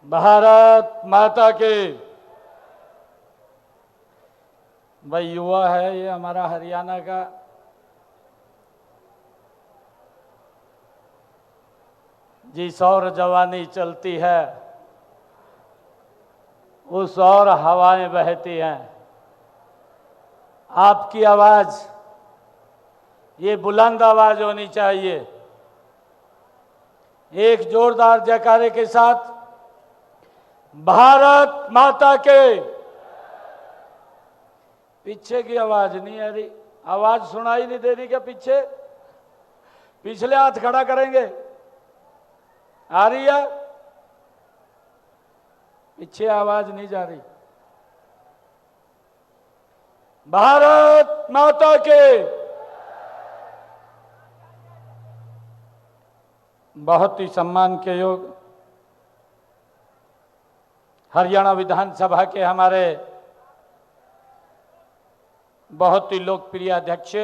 भारत माता के। भाई युवा है ये हमारा हरियाणा का। जिस और जवानी चलती है उस और हवाएं बहती हैं। आपकी आवाज ये बुलंद आवाज होनी चाहिए। एक जोरदार जयकारे के साथ भारत माता के। पीछे की आवाज नहीं आ रही, आवाज सुनाई नहीं दे रही क्या? पीछे पिछले हाथ खड़ा करेंगे। आ रही है? पीछे आवाज नहीं जा रही। भारत माता के। बहुत ही सम्मान के योग हरियाणा विधानसभा के हमारे बहुत ही लोकप्रिय अध्यक्ष,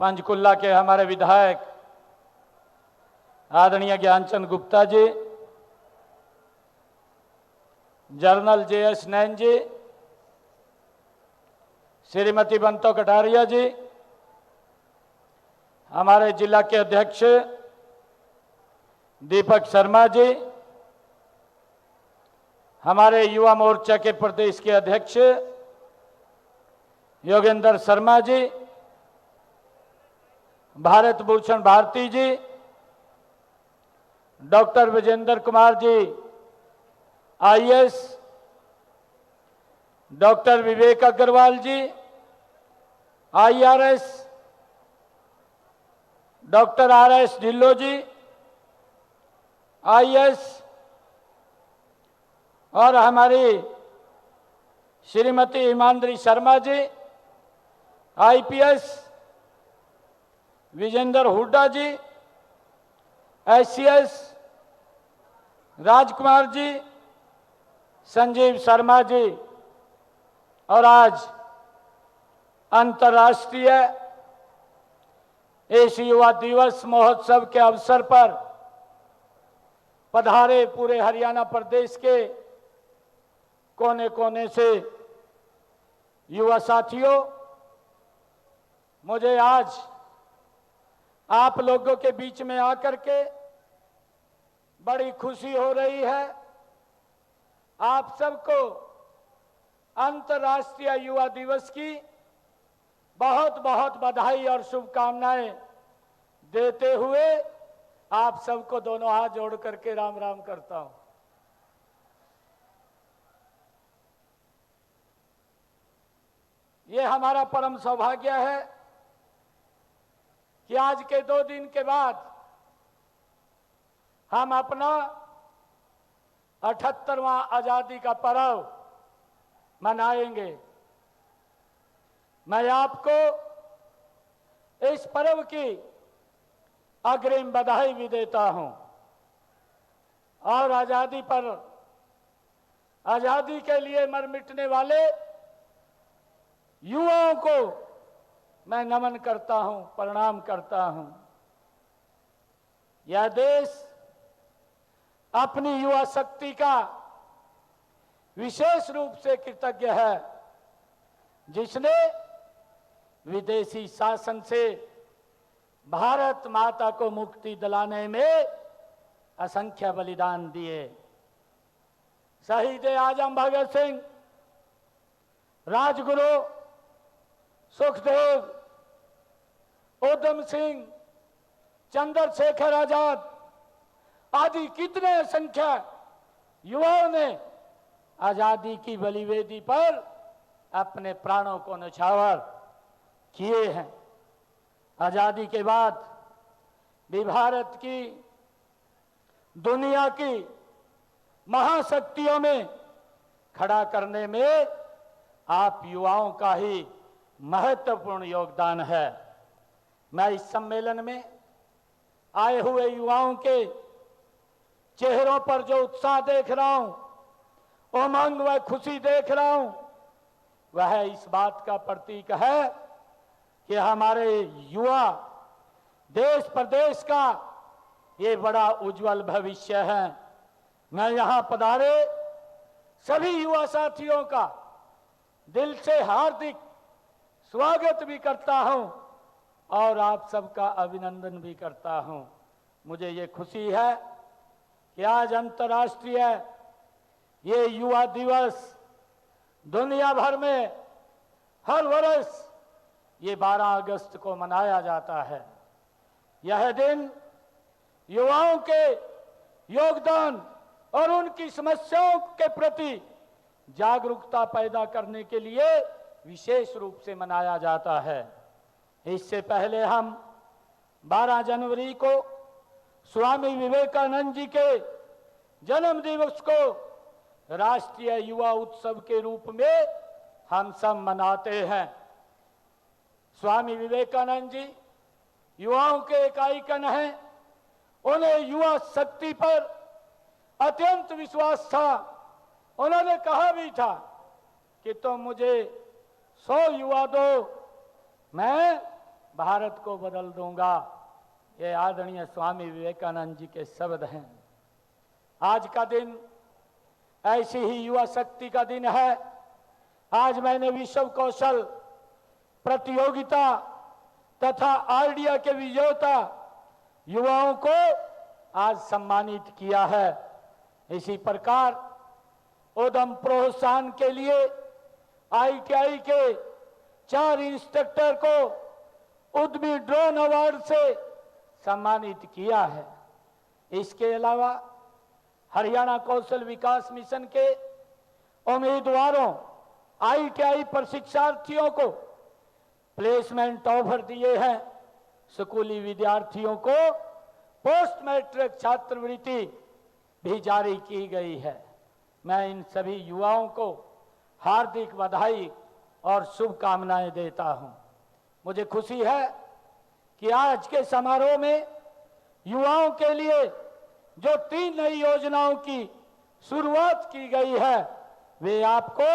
पंचकुला के हमारे विधायक आदरणीय ज्ञानचंद गुप्ता जी, जनरल JS नैन जी, श्रीमती बंतो कटारिया जी, हमारे जिला के अध्यक्ष दीपक शर्मा जी, हमारे युवा मोर्चा के प्रदेश के अध्यक्ष Yogendra Sharma ji, Bharat Bhushan Bharti ji, doctor Vijendra Kumar ji IAS, doctor Vivek Agarwal ji IRS, doctor RS Dhillon ji IS और हमारी श्रीमती हिमांद्री शर्मा जी IPS, विजेंद्र हुड्डा जी SCS, राजकुमार जी, संजीव शर्मा जी। और आज अंतर्राष्ट्रीय एशिया युवा दिवस महोत्सव के अवसर पर पधारे पूरे हरियाणा प्रदेश के कोने कोने से युवा साथियों, मुझे आज आप लोगों के बीच में आकर के बड़ी खुशी हो रही है। आप सबको अंतर्राष्ट्रीय युवा दिवस की बहुत बहुत बधाई और शुभकामनाएं देते हुए आप सबको दोनों हाथ जोड़ करके राम राम करता हूं। ये हमारा परम सौभाग्य है कि आज के 2 दिन के बाद हम अपना 78वां आजादी का पर्व मनाएंगे। मैं आपको इस पर्व की अग्रिम बधाई भी देता हूं और आजादी के लिए मर मिटने वाले युवाओं को मैं नमन करता हूं, प्रणाम करता हूं। यह देश अपनी युवा शक्ति का विशेष रूप से कृतज्ञ है, जिसने विदेशी शासन से भारत माता को मुक्ति दिलाने में असंख्य बलिदान दिए। शहीद आजम भगत सिंह, राजगुरु सुखदेव, उधम सिंह, चंद्रशेखर आजाद आदि कितने असंख्य युवाओं ने आजादी की बलिवेदी पर अपने प्राणों को न्यौछावर किए हैं। आजादी के बाद भी भारत की दुनिया की महाशक्तियों में खड़ा करने में आप युवाओं का ही महत्वपूर्ण योगदान है। मैं इस सम्मेलन में आए हुए युवाओं के चेहरों पर जो उत्साह देख रहा हूं, उमंग व खुशी देख रहा हूं, वह इस बात का प्रतीक है कि हमारे युवा देश प्रदेश का ये बड़ा उज्जवल भविष्य है। मैं यहां पधारे सभी युवा साथियों का दिल से हार्दिक स्वागत भी करता हूं और आप सबका अभिनंदन भी करता हूं। मुझे ये खुशी है कि आज अंतर्राष्ट्रीय ये युवा दिवस दुनिया भर में हर वर्ष ये 12 अगस्त को मनाया जाता है। यह दिन युवाओं के योगदान और उनकी समस्याओं के प्रति जागरूकता पैदा करने के लिए विशेष रूप से मनाया जाता है। इससे पहले हम 12 जनवरी को स्वामी विवेकानंद जी के जन्म दिवस को राष्ट्रीय युवा उत्सव के रूप में हम सब मनाते हैं। स्वामी विवेकानंद जी युवाओं के एक आइकन हैं। उन्हें युवा शक्ति पर अत्यंत विश्वास था। उन्होंने कहा भी था कि तुम मुझे 100 युवा दो, मैं भारत को बदल दूंगा। ये आदरणीय स्वामी विवेकानंद जी के शब्द हैं। आज का दिन ऐसी ही युवा शक्ति का दिन है। आज मैंने विश्व कौशल प्रतियोगिता तथा आइडिया के विजेता युवाओं को आज सम्मानित किया है। इसी प्रकार उद्यम प्रोत्साहन के लिए ITI के 4 इंस्ट्रक्टर को उद्यमी ड्रोन अवार्ड से सम्मानित किया है। इसके अलावा हरियाणा कौशल विकास मिशन के उम्मीदवारों ITI प्रशिक्षार्थियों को प्लेसमेंट ऑफर दिए हैं। स्कूली विद्यार्थियों को पोस्ट मैट्रिक छात्रवृत्ति भी जारी की गई है। मैं इन सभी युवाओं को हार्दिक बधाई और शुभकामनाएं देता हूं। मुझे खुशी है कि आज के समारोह में युवाओं के लिए जो 3 नई योजनाओं की शुरुआत की गई है वे आपको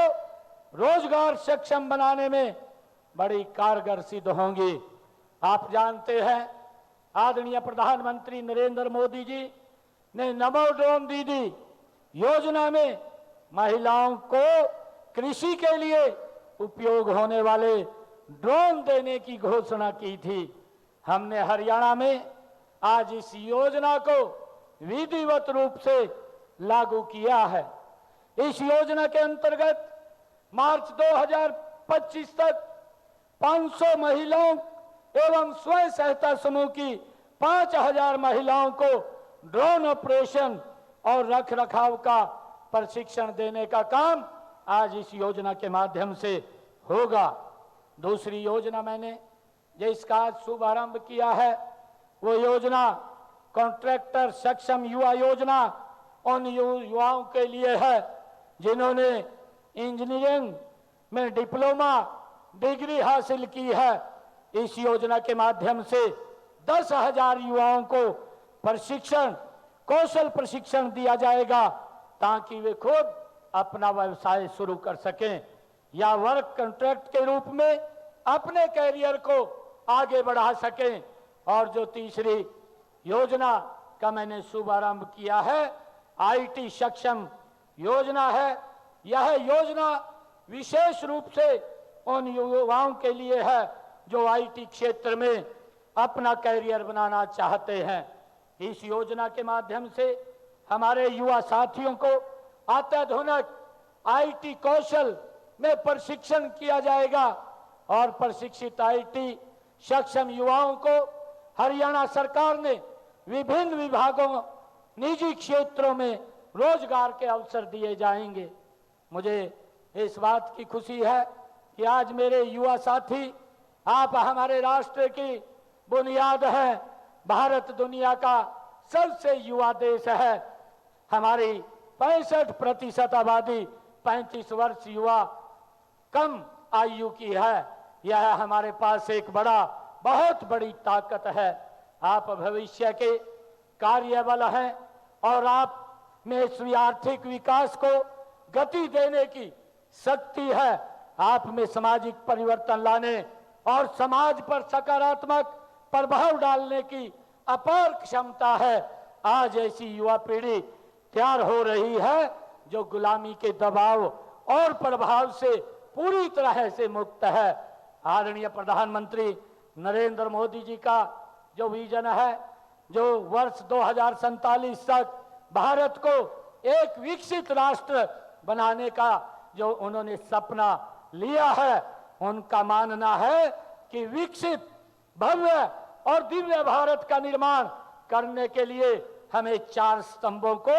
रोजगार सक्षम बनाने में बड़ी कारगर सिद्ध होंगी। आप जानते हैं आदरणीय प्रधानमंत्री नरेंद्र मोदी जी ने नमो ड्रोन दीदी योजना में महिलाओं को कृषि के लिए उपयोग होने वाले ड्रोन देने की घोषणा की थी। हमने हरियाणा में आज इस योजना को विधिवत रूप से लागू किया है। इस योजना के अंतर्गत मार्च 2025 तक 500 महिलाओं एवं स्वयं सहायता समूह की 5000 महिलाओं को ड्रोन ऑपरेशन और रखरखाव का प्रशिक्षण देने का काम आज इस योजना के माध्यम से होगा। दूसरी योजना मैंने जिसका आज शुभारंभ किया है वो योजना कॉन्ट्रैक्टर सक्षम युवा योजना उन युवाओं के लिए है जिन्होंने इंजीनियरिंग में डिप्लोमा डिग्री हासिल की है। इस योजना के माध्यम से 10,000 युवाओं को प्रशिक्षण कौशल प्रशिक्षण दिया जाएगा ताकि वे खुद अपना व्यवसाय शुरू कर सकें या वर्क कॉन्ट्रैक्ट के रूप में अपने कैरियर को आगे बढ़ा सकें। और जो तीसरी योजना का मैंने शुभारंभ किया है IT सक्षम योजना है। यह योजना विशेष रूप से उन युवाओं के लिए है जो IT क्षेत्र में अपना कैरियर बनाना चाहते हैं। इस योजना के माध्यम से हमारे युवा साथियों को अत्याधुनिक IT कौशल में प्रशिक्षण किया जाएगा और प्रशिक्षित IT सक्षम युवाओं को हरियाणा सरकार ने विभिन्न विभागों निजी क्षेत्रों में रोजगार के अवसर दिए जाएंगे। मुझे इस बात की खुशी है कि आज मेरे युवा साथी आप हमारे राष्ट्र की बुनियाद है। भारत दुनिया का सबसे युवा देश है। हमारी 65% आबादी 35 वर्ष युवा कम आयु की है। यह हमारे पास एक बहुत बड़ी ताकत है। आप भविष्य के कार्यबल हैं और आप में आर्थिक विकास को गति देने की शक्ति है। आप में सामाजिक परिवर्तन लाने और समाज पर सकारात्मक प्रभाव डालने की अपार क्षमता है। आज ऐसी युवा पीढ़ी तैयार हो रही है जो गुलामी के दबाव और प्रभाव से पूरी तरह से मुक्त है। आदरणीय प्रधानमंत्री नरेंद्र मोदी जी का जो विजन है, जो वर्ष 2047 तक भारत को एक विकसित राष्ट्र बनाने का जो उन्होंने सपना लिया है, उनका मानना है कि विकसित, भव्य और दिव्य भारत का निर्माण करने के लिए हमें 4 स्तंभों को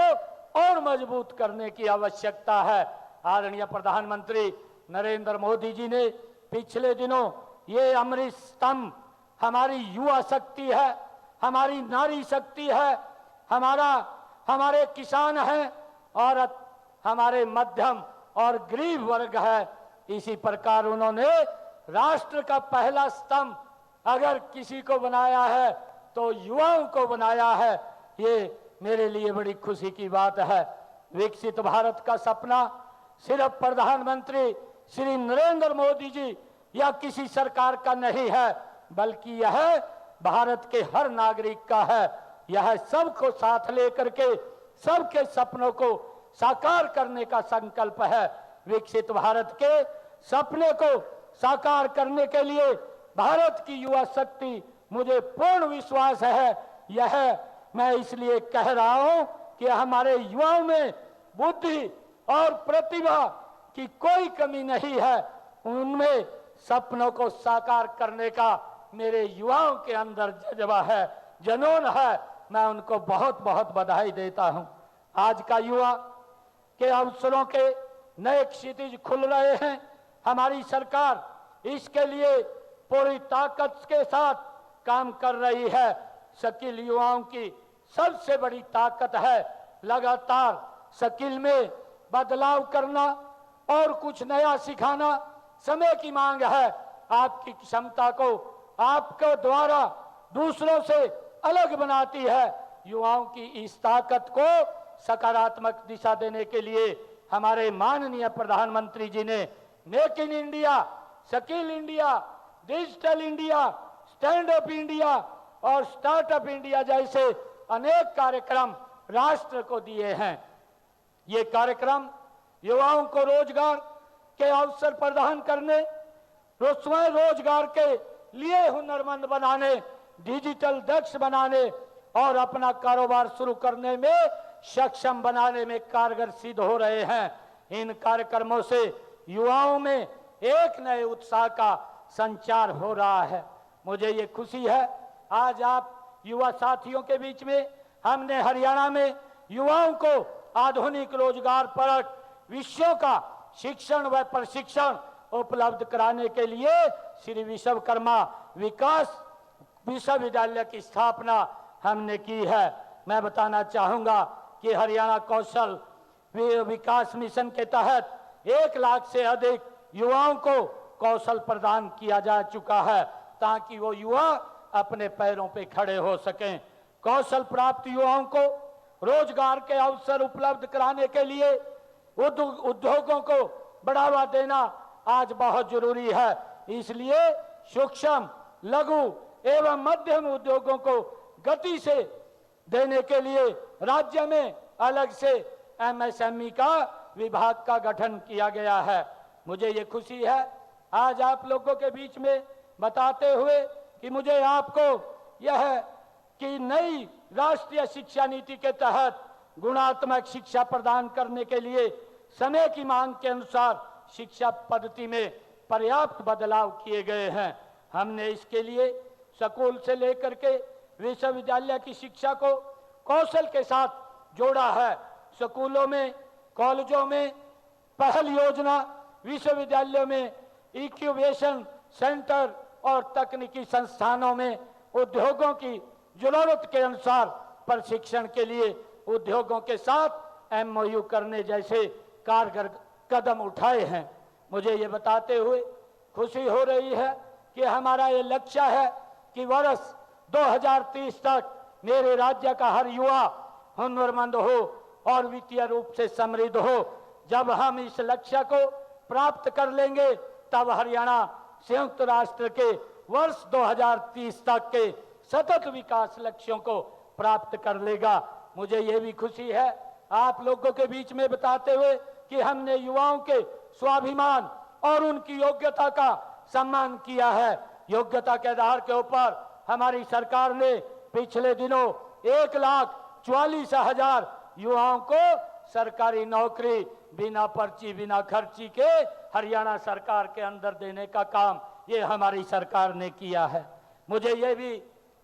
और मजबूत करने की आवश्यकता है। आदरणीय प्रधानमंत्री नरेंद्र मोदी जी ने पिछले दिनों ये अमृत स्तंभ हमारी युवा शक्ति है, हमारी नारी शक्ति है, हमारे किसान हैं, औरत, हमारे मध्यम और गरीब वर्ग है। इसी प्रकार उन्होंने राष्ट्र का पहला स्तंभ अगर किसी को बनाया है तो युवाओं को बनाया है। ये मेरे लिए बड़ी खुशी की बात है। विकसित भारत का सपना सिर्फ प्रधानमंत्री श्री नरेंद्र मोदी जी या किसी सरकार का नहीं है, बल्कि यह भारत के हर नागरिक का है। यह सबको साथ लेकर के सबके सपनों को साकार करने का संकल्प है। विकसित भारत के सपने को साकार करने के लिए भारत की युवा शक्ति, मुझे पूर्ण विश्वास है, यह मैं इसलिए कह रहा हूं कि हमारे युवाओं में बुद्धि और प्रतिभा की कोई कमी नहीं है। उनमें सपनों को साकार करने का मेरे युवाओं के अंदर जज्बा है, जुनून है। मैं उनको बहुत बहुत बधाई देता हूं। आज का युवा के अवसरों के नए क्षितिज खुल रहे हैं। हमारी सरकार इसके लिए पूरी ताकत के साथ काम कर रही है। स्किल युवाओं की सबसे बड़ी ताकत है लगातार स्किल में बदलाव करना और कुछ नया सिखाना समय की मांग है। आपकी क्षमता को आपके द्वारा दूसरों से अलग बनाती है। युवाओं की इस ताकत को सकारात्मक दिशा देने के लिए हमारे माननीय प्रधानमंत्री जी ने make in India, skill India, digital India, stand up India और स्टार्टअप इंडिया जैसे अनेक कार्यक्रम राष्ट्र को दिए हैं। ये कार्यक्रम युवाओं को रोजगार के अवसर प्रदान करने, स्वयं रोजगार के लिए हुनरमंद बनाने, डिजिटल दक्ष बनाने और अपना कारोबार शुरू करने में सक्षम बनाने में कारगर सिद्ध हो रहे हैं। इन कार्यक्रमों से युवाओं में एक नए उत्साह का संचार हो रहा है। मुझे ये खुशी है आज आप युवा साथियों के बीच में हमने हरियाणा में युवाओं को आधुनिक रोजगार परक विषयों का शिक्षण व प्रशिक्षण उपलब्ध कराने के लिए श्री विश्वकर्मा विकास विश्वविद्यालय की स्थापना हमने की है। मैं बताना चाहूंगा कि हरियाणा कौशल विकास मिशन के तहत 1 लाख से अधिक युवाओं को कौशल प्रदान किया जा चुका है ताकि वो युवा अपने पैरों पे खड़े हो सकें। कौशल प्राप्त युवाओं को रोजगार के अवसर उपलब्ध कराने के लिए उद्योगों को बढ़ावा देना आज बहुत जरूरी है। इसलिए सूक्ष्म, लघु एवं मध्यम उद्योगों को गति से देने के लिए राज्य में अलग से एमएसएमई का विभाग का गठन किया गया है। मुझे ये खुशी है आज आप लोगों के बीच में बताते हुए कि मुझे आपको यह कि नई राष्ट्रीय शिक्षा नीति के तहत गुणात्मक शिक्षा प्रदान करने के लिए समय की मांग के अनुसार शिक्षा पद्धति में पर्याप्त बदलाव किए गए हैं। हमने इसके लिए स्कूल से लेकर के विश्वविद्यालय की शिक्षा को कौशल के साथ जोड़ा है। स्कूलों में, कॉलेजों में पहल योजना, विश्वविद्यालयों में इंक्यूबेशन सेंटर और तकनीकी संस्थानों में उद्योगों की जरूरत के अनुसार प्रशिक्षण के लिए उद्योगों के साथ एमओयू करने जैसे कारगर कदम उठाए हैं। मुझे ये बताते हुए खुशी हो रही है कि हमारा ये लक्ष्य है कि वर्ष 2030 तक मेरे राज्य का हर युवा हुनरमंद हो और वित्तीय रूप से समृद्ध हो। जब हम इस लक्ष्य को प्राप्त कर लेंगे तब हरियाणा संयुक्त राष्ट्र के वर्ष 2030 तक के सतत विकास लक्ष्यों को प्राप्त कर लेगा। मुझे ये भी खुशी है आप लोगों के बीच में बताते हुए कि हमने युवाओं के स्वाभिमान और उनकी योग्यता का सम्मान किया है। योग्यता के आधार के ऊपर हमारी सरकार ने पिछले दिनों 1,44,000 युवाओं को सरकारी नौकरी बिना पर्ची बिना खर्ची के हरियाणा सरकार के अंदर देने का काम ये हमारी सरकार ने किया है। मुझे ये भी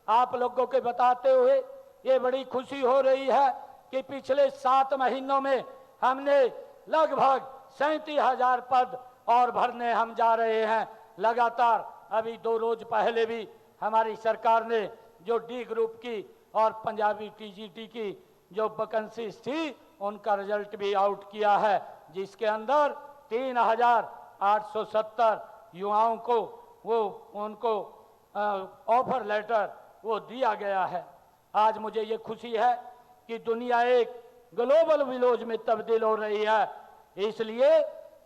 आप लोगों के बताते हुए ये बड़ी खुशी हो रही है कि पिछले 7 महीनों में हमने लगभग 37,000 पद और भरने हम जा रहे हैं लगातार। अभी 2 रोज पहले भी हमारी सरकार ने जो डी ग्रुप की और पंजाबी टीजीटी की जो वैकेंसीज थी उनका रिजल्ट भी आउट किया है, जिसके अंदर 3,870 युवाओं को उनको ऑफर लेटर वो दिया गया है। आज मुझे ये खुशी है कि दुनिया एक ग्लोबल विलेज में तब्दील हो रही है, इसलिए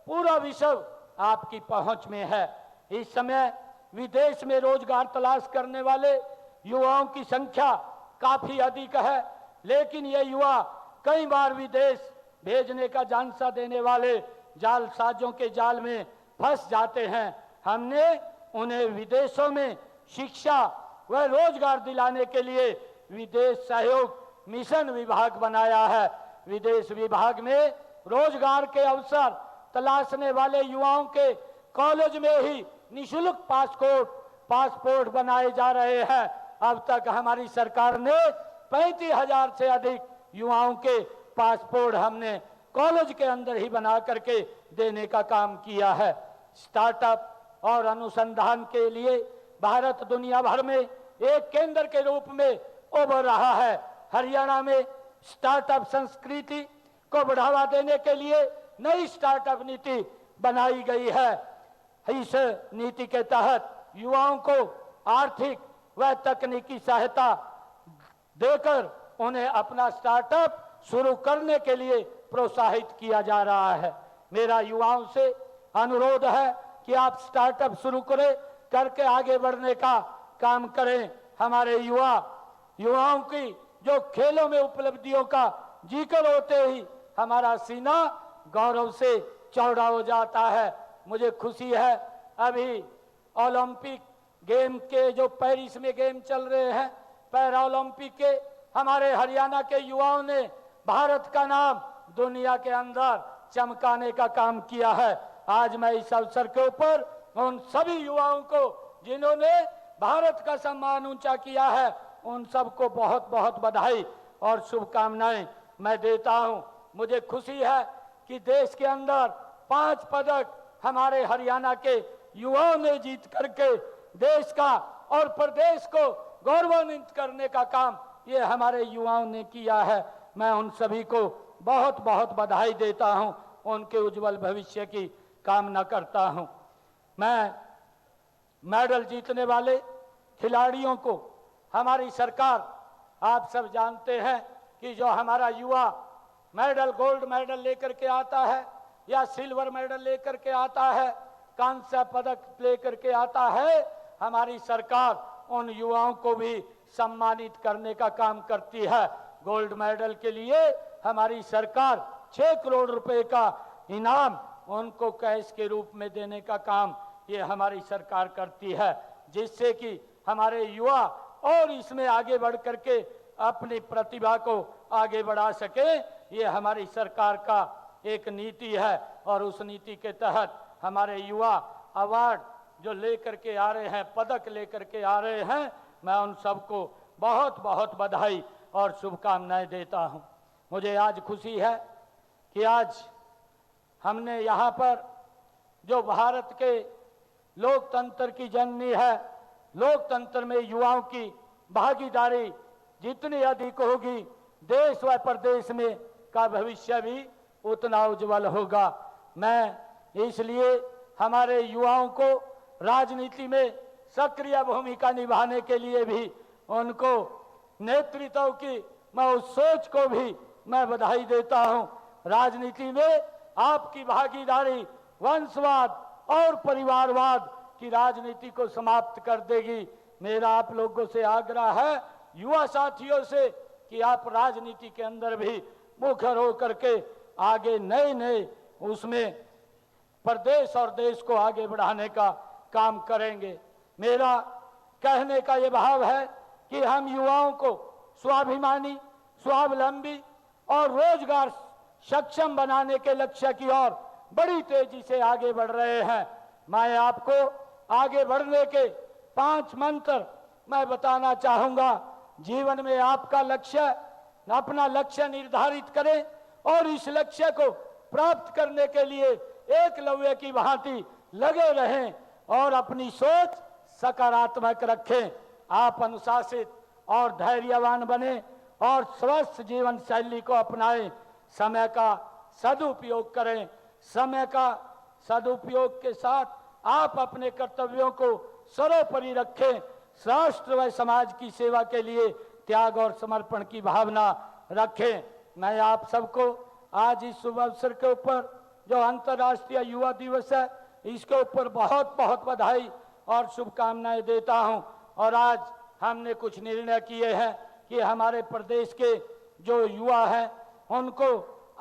पूरा विश्व आपकी पहुंच में है। इस समय विदेश में रोजगार तलाश करने वाले युवाओं की संख्या काफी अधिक है, लेकिन ये युवा कई बार विदेश भेजने का झांसा देने वाले जालसाजों के जाल में फंस जाते हैं। हमने उन्हें विदेशों में शिक्षा व रोजगार दिलाने के लिए विदेश सहयोग मिशन विभाग बनाया है। विदेश विभाग में रोजगार के अवसर तलाशने वाले युवाओं के कॉलेज में ही निःशुल्क पासपोर्ट बनाए जा रहे हैं। अब तक हमारी सरकार ने 35,000 से अधिक युवाओं के पासपोर्ट हमने कॉलेज के अंदर ही बना करके देने का काम किया है। स्टार्टअप और अनुसंधान के लिए भारत दुनिया भर में एक केंद्र के रूप में उभर रहा है। हरियाणा में स्टार्टअप संस्कृति को बढ़ावा देने के लिए नई स्टार्टअप नीति बनाई गई है। इस नीति के तहत युवाओं को आर्थिक व तकनीकी सहायता देकर उन्हें अपना स्टार्टअप शुरू करने के लिए प्रोत्साहित किया जा रहा है। मेरा युवाओं से अनुरोध है कि आप स्टार्टअप शुरू करें, करके आगे बढ़ने का काम करें। हमारे युवाओं की जो खेलों में उपलब्धियों का जिक्र होते ही हमारा सीना गौरव से चौड़ा हो जाता है। मुझे खुशी है अभी ओलंपिक गेम के जो पेरिस में गेम चल रहे हैं, पैरा ओलंपिक के हमारे हरियाणा के युवाओं ने भारत का नाम दुनिया के अंदर चमकाने का काम किया है। आज मैं इस अवसर के ऊपर उन सभी युवाओं को जिन्होंने भारत का सम्मान ऊंचा किया है, उन सबको बहुत बहुत बधाई और शुभकामनाएं मैं देता हूं। मुझे खुशी है कि देश के अंदर 5 पदक हमारे हरियाणा के युवाओं ने जीत करके देश का और प्रदेश को गौरवान्वित करने का काम ये हमारे युवाओं ने किया है। मैं उन सभी को बहुत बहुत बधाई देता हूं, उनके उज्जवल भविष्य की कामना करता हूं। मैं मेडल जीतने वाले खिलाड़ियों को हमारी सरकार, आप सब जानते हैं कि जो हमारा युवा मेडल गोल्ड मेडल लेकर के आता है या सिल्वर मेडल लेकर के आता है, कांस्य पदक लेकर के आता है, हमारी सरकार उन युवाओं को भी सम्मानित करने का काम करती है। गोल्ड मेडल के लिए हमारी सरकार 6 करोड़ रुपए का इनाम उनको कैश के रूप में देने का काम ये हमारी सरकार करती है, जिससे कि हमारे युवा और इसमें आगे बढ़ करके अपनी प्रतिभा को आगे बढ़ा सके। ये हमारी सरकार का एक नीति है और उस नीति के तहत हमारे युवा अवार्ड जो लेकर के आ रहे हैं, पदक लेकर के आ रहे हैं, मैं उन सबको बहुत बहुत बधाई और शुभकामनाएं देता हूं। मुझे आज खुशी है कि आज हमने यहाँ पर जो भारत के लोकतंत्र की जननी है, लोकतंत्र में युवाओं की भागीदारी जितनी अधिक होगी, देश व प्रदेश में का भविष्य भी उतना उज्जवल होगा। मैं इसलिए हमारे युवाओं को राजनीति में सक्रिय भूमिका निभाने के लिए भी उनको नेतृत्व की मैं उस सोच को भी मैं बधाई देता हूं। राजनीति में आपकी भागीदारी वंशवाद और परिवारवाद की राजनीति को समाप्त कर देगी। मेरा आप लोगों से आग्रह है, युवा साथियों से, कि आप राजनीति के अंदर भी मुखर हो करके आगे नए नए उसमें प्रदेश और देश को आगे बढ़ाने का काम करेंगे। मेरा कहने का ये भाव है कि हम युवाओं को स्वाभिमानी, स्वावलंबी और रोजगार सक्षम बनाने के लक्ष्य की ओर बड़ी तेजी से आगे बढ़ रहे हैं। मैं आपको आगे बढ़ने के 5 मंत्र मैं बताना चाहूंगा। जीवन में आपका लक्ष्य, अपना लक्ष्य निर्धारित करें और इस लक्ष्य को प्राप्त करने के लिए एकलव्य की भांति लगे रहें और अपनी सोच सकारात्मक रखें। आप अनुशासित और धैर्यवान बने और स्वस्थ जीवन शैली को अपनाएं। समय का सदुपयोग करें। समय का सदुपयोग के साथ आप अपने कर्तव्यों को सर्वोपरि रखें। राष्ट्र व समाज की सेवा के लिए त्याग और समर्पण की भावना रखें। मैं आप सबको आज इस शुभ अवसर के ऊपर जो अंतर्राष्ट्रीय युवा दिवस है, इसके ऊपर बहुत बहुत बधाई और शुभकामनाएं देता हूं। और आज हमने कुछ निर्णय किए हैं कि हमारे प्रदेश के जो युवा हैं उनको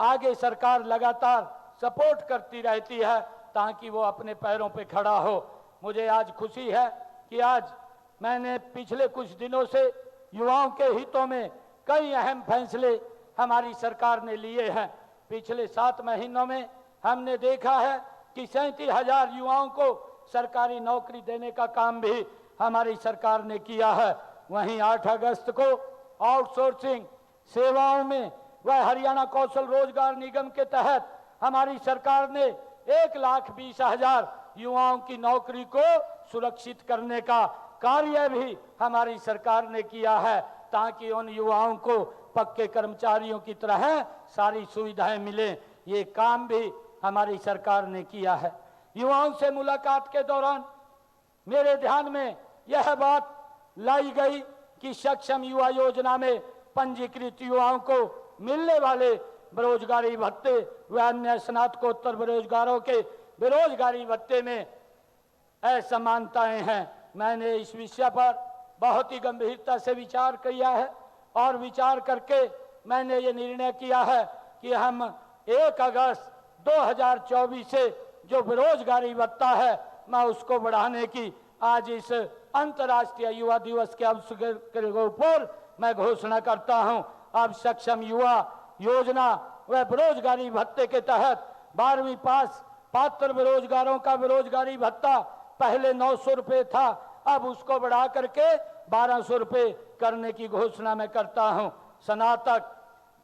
आगे सरकार लगातार सपोर्ट करती रहती है ताकि वो अपने पैरों पे खड़ा हो। मुझे आज खुशी है कि आज मैंने पिछले कुछ दिनों से युवाओं के हितों में कई अहम फैसले हमारी सरकार ने लिए हैं। पिछले 7 महीनों में हमने देखा है कि 37,000 युवाओं को सरकारी नौकरी देने का काम भी हमारी सरकार ने किया है। वहीं 8 अगस्त को आउटसोर्सिंग सेवाओं में वह हरियाणा कौशल रोजगार निगम के तहत हमारी सरकार ने 1,20,000 युवाओं की नौकरी को सुरक्षित करने का कार्य भी हमारी सरकार ने किया है ताकि उन युवाओं को पक्के कर्मचारियों की तरह सारी सुविधाएं मिले। ये काम भी हमारी सरकार ने किया है। युवाओं से मुलाकात के दौरान मेरे ध्यान में यह बात लाई गई कि सक्षम युवा योजना में पंजीकृत युवाओं को मिलने वाले बेरोजगारी भत्ते व अन्य स्नातकोत्तर बेरोजगारों के बेरोजगारी भत्ते में असमानताएं हैं। मैंने इस विषय पर बहुत ही गंभीरता से विचार किया है और विचार करके मैंने ये निर्णय किया है कि हम 1 अगस्त 2024 से जो बेरोजगारी भत्ता है मैं उसको बढ़ाने की आज इस अंतर्राष्ट्रीय युवा दिवस के अवसर के ऊपर मैं घोषणा करता हूं। अब सक्षम युवा योजना व बेरोजगारी भत्ते के तहत 12वीं पास पात्र बेरोजगारों का बेरोजगारी भत्ता पहले 900 रुपये था, अब उसको बढ़ा करके 1200 रुपये करने की घोषणा मैं करता हूं। स्नातक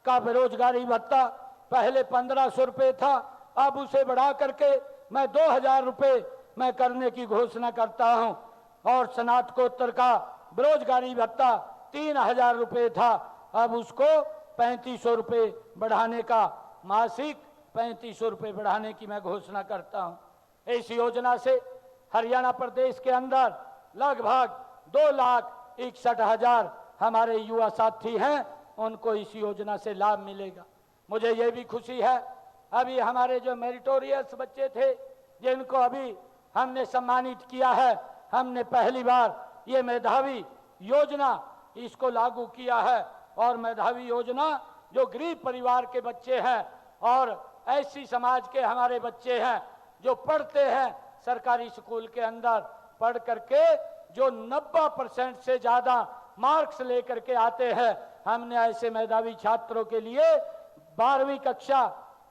का बेरोजगारी भत्ता पहले 1500 रुपये था, अब उसे बढ़ा करके मैं 2000 रुपये मैं करने की घोषणा करता हूं। और स्नातकोत्तर का बेरोजगारी भत्ता 3000 रुपये था, अब उसको 3500 रुपये बढ़ाने का, मासिक 3500 रुपये बढ़ाने की मैं घोषणा करता हूं। इस योजना से हरियाणा प्रदेश के अंदर लगभग 2,61,000 हमारे युवा साथी हैं, उनको इस योजना से लाभ मिलेगा। मुझे ये भी खुशी है, अभी हमारे जो मेरिटोरियस बच्चे थे जिनको अभी हमने सम्मानित किया है, हमने पहली बार ये मेधावी योजना इसको लागू किया है। और मेधावी योजना जो गरीब परिवार के बच्चे हैं और ऐसी समाज के हमारे बच्चे हैं जो पढ़ते हैं सरकारी स्कूल के अंदर, पढ़ करके जो 90% से ज्यादा मार्क्स लेकर के आते हैं, हमने ऐसे मेधावी छात्रों के लिए 12वीं कक्षा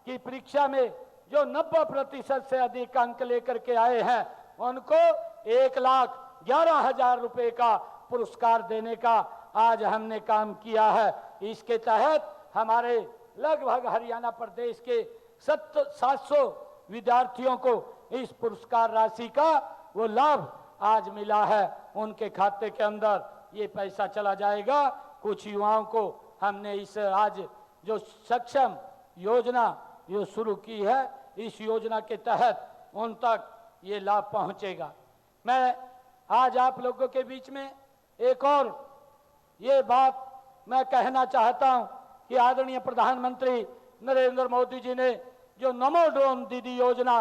की परीक्षा में जो 90% से अधिक अंक लेकर के आए हैं उनको 1,11,000 रुपए का पुरस्कार देने का आज हमने काम किया है। इसके तहत हमारे लगभग हरियाणा प्रदेश के 700 विद्यार्थियों को इस पुरस्कार राशि का वो लाभ आज मिला है। उनके खाते के अंदर ये पैसा चला जाएगा। कुछ युवाओं को हमने इस आज जो सक्षम योजना जो शुरू की है, इस योजना के तहत उन तक ये लाभ पहुंचेगा। मैं आज आप लोगों के बीच में एक और ये बात मैं कहना चाहता हूं कि आदरणीय प्रधानमंत्री नरेंद्र मोदी जी ने जो नमो ड्रोन दीदी योजना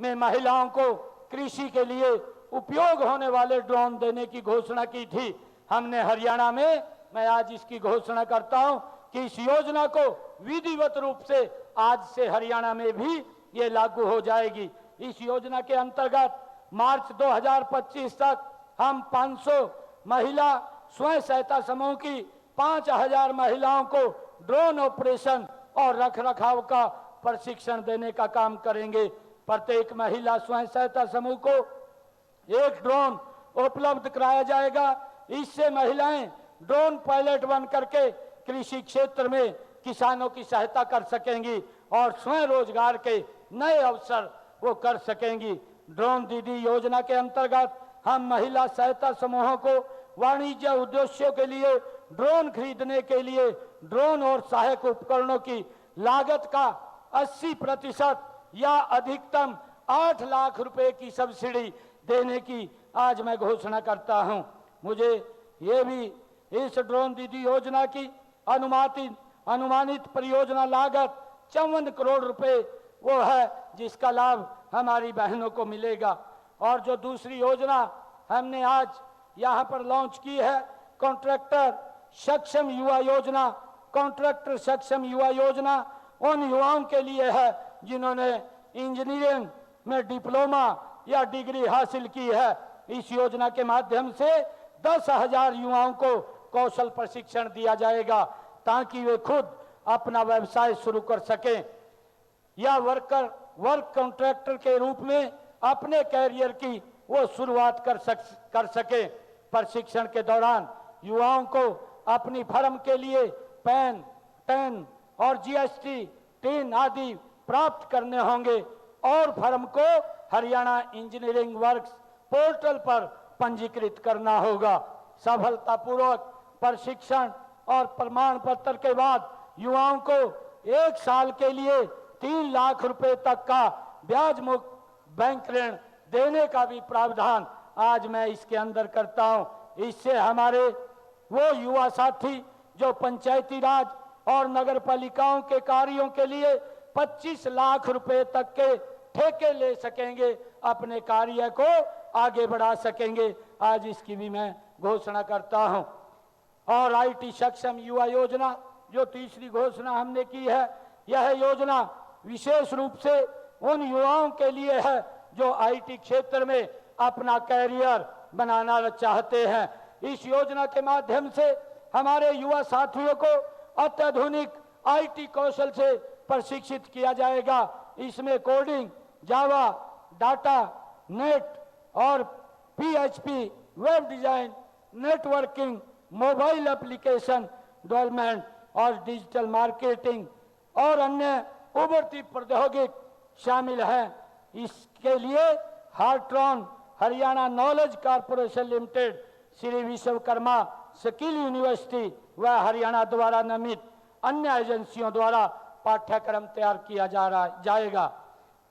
में महिलाओं को कृषि के लिए उपयोग होने वाले ड्रोन देने की घोषणा की थी हमने हरियाणा में। मैं आज इसकी घोषणा करता हूं कि इस योजना को विधिवत रूप से आज से हरियाणा में भी ये लागू हो जाएगी। इस योजना के अंतर्गत मार्च 2025 तक हम 500 महिला स्वयं सहायता समूह की 5000 महिलाओं को ड्रोन ऑपरेशन और रखरखाव का प्रशिक्षण देने का काम करेंगे। प्रत्येक महिला स्वयं सहायता समूह को एक ड्रोन उपलब्ध कराया जाएगा। इससे महिलाएं ड्रोन पायलट बन करके कृषि क्षेत्र में किसानों की सहायता कर सकेंगी और स्वयं रोजगार के नए अवसर वो कर सकेंगी। ड्रोन दीदी योजना के अंतर्गत हम महिला सहायता समूहों को वाणिज्य उद्देश्यों के लिए ड्रोन खरीदने के लिए ड्रोन और सहायक उपकरणों की लागत का 80% या अधिकतम 8 लाख रुपए की सब्सिडी देने की आज मैं घोषणा करता हूं। मुझे ये भी इस ड्रोन दीदी योजना की अनुमानित परियोजना लागत 54 करोड़ रुपए वो है जिसका लाभ हमारी बहनों को मिलेगा। और जो दूसरी योजना हमने आज यहाँ पर लॉन्च की है कॉन्ट्रैक्टर सक्षम युवा योजना। कॉन्ट्रैक्टर सक्षम युवा योजना उन युवाओं के लिए है जिन्होंने इंजीनियरिंग में डिप्लोमा या डिग्री हासिल की है। इस योजना के माध्यम से 10,000 युवाओं को कौशल प्रशिक्षण दिया जाएगा ताकि वे खुद अपना व्यवसाय शुरू कर सकें या वर्क कॉन्ट्रैक्टर के रूप में अपने कैरियर की वो शुरुआत कर सके। प्रशिक्षण के दौरान युवाओं को अपनी फर्म के लिए पैन, टेन और जीएसटी 3 आदि प्राप्त करने होंगे और फर्म को हरियाणा इंजीनियरिंग वर्क्स पोर्टल पर पंजीकृत करना होगा। सफलतापूर्वक प्रशिक्षण और प्रमाण पत्र के बाद युवाओं को 1 साल के लिए 3 लाख रुपए तक का ब्याज मुक्त बैंक ऋण देने का भी प्रावधान आज मैं इसके अंदर करता हूं। इससे हमारे वो युवा साथी जो पंचायती राज और नगर पालिकाओं के कार्यों के लिए 25 लाख रुपए तक के ठेके ले सकेंगे, अपने कार्य को आगे बढ़ा सकेंगे। आज इसकी भी मैं घोषणा करता हूं। और आईटी सक्षम युवा योजना जो तीसरी घोषणा हमने की है, यह योजना विशेष रूप से उन युवाओं के लिए है जो आईटी क्षेत्र में अपना कैरियर बनाना चाहते हैं। इस योजना के माध्यम से हमारे युवा साथियों को अत्याधुनिक आईटी कौशल से प्रशिक्षित किया जाएगा। इसमें कोडिंग, जावा, डाटा, नेट और PHP, web design, networking, mobile application development और डिजिटल मार्केटिंग और अन्य उभरती प्रौद्योगिकी शामिल है। इसके लिए Hartron Haryana knowledge corporation limited, Shri Vishwakarma skill university व हरियाणा द्वारा नामित अन्य एजेंसियों द्वारा पाठ्यक्रम तैयार किया जाएगा।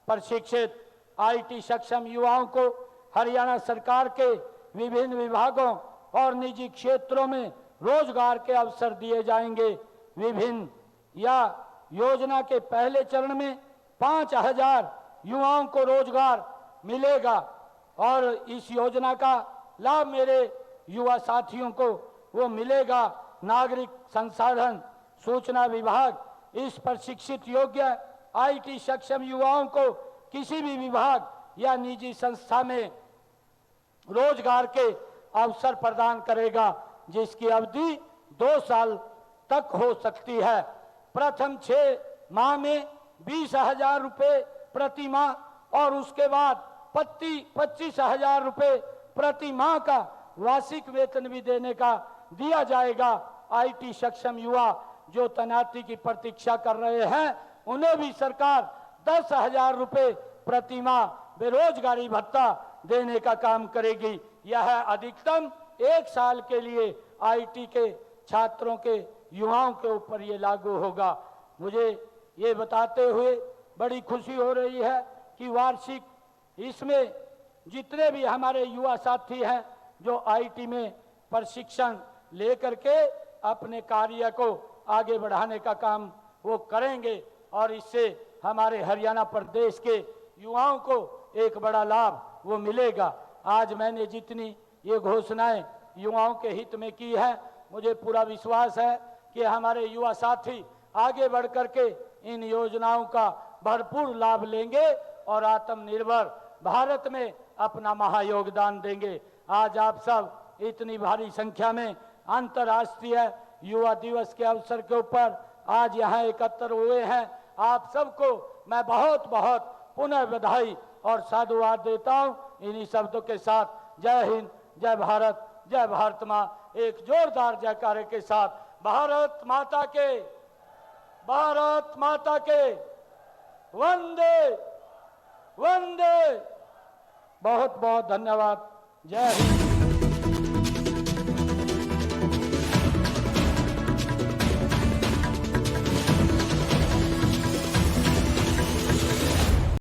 प्रशिक्षित आईटी सक्षम युवाओं को हरियाणा सरकार के विभिन्न विभागों और निजी क्षेत्रों में रोजगार के अवसर दिए जाएंगे। विभिन्न या योजना के पहले चरण में 5000 युवाओं को रोजगार मिलेगा और इस योजना का लाभ मेरे युवा साथियों को वो मिलेगा। नागरिक संसाधन सूचना विभाग इस प्रशिक्षित योग्य आईटी सक्षम युवाओं को किसी भी विभाग या निजी संस्था में रोजगार के अवसर प्रदान करेगा, जिसकी अवधि 2 साल तक हो सकती है। प्रथम 6 माह में 20,000 रुपए प्रति माह और उसके बाद 25,000 रुपए प्रति माह का वार्षिक वेतन भी देने का दिया जाएगा। आईटी सक्षम युवा जो तैनाती की प्रतीक्षा कर रहे हैं उन्हें भी सरकार 10,000 रुपए प्रति माह बेरोजगारी भत्ता देने का काम करेगी। यह अधिकतम 1 साल के लिए आईटी के छात्रों के युवाओं के ऊपर ये लागू होगा। मुझे ये बताते हुए बड़ी खुशी हो रही है कि वार्षिक इसमें जितने भी हमारे युवा साथी हैं जो आईटी में प्रशिक्षण लेकर के अपने कार्य को आगे बढ़ाने का काम वो करेंगे और इससे हमारे हरियाणा प्रदेश के युवाओं को एक बड़ा लाभ वो मिलेगा। आज मैंने जितनी ये घोषणाएं युवाओं के हित में की है, मुझे पूरा विश्वास है कि हमारे युवा साथी आगे बढ़ करके इन योजनाओं का भरपूर लाभ लेंगे और आत्मनिर्भर भारत में अपना महायोगदान देंगे। आज आप सब इतनी भारी संख्या में अंतर्राष्ट्रीय युवा दिवस के अवसर के ऊपर आज यहाँ एकत्र हुए हैं। आप सबको मैं बहुत बहुत पुनः बधाई और साधुवाद देता हूँ। इन्हीं शब्दों के साथ जय हिंद, जय भारत, जय भारत माँ, एक जोरदार जयकारे के साथ भारत माता के, भारत माता के वंदे वंदे। बहुत बहुत धन्यवाद। जय हिंद।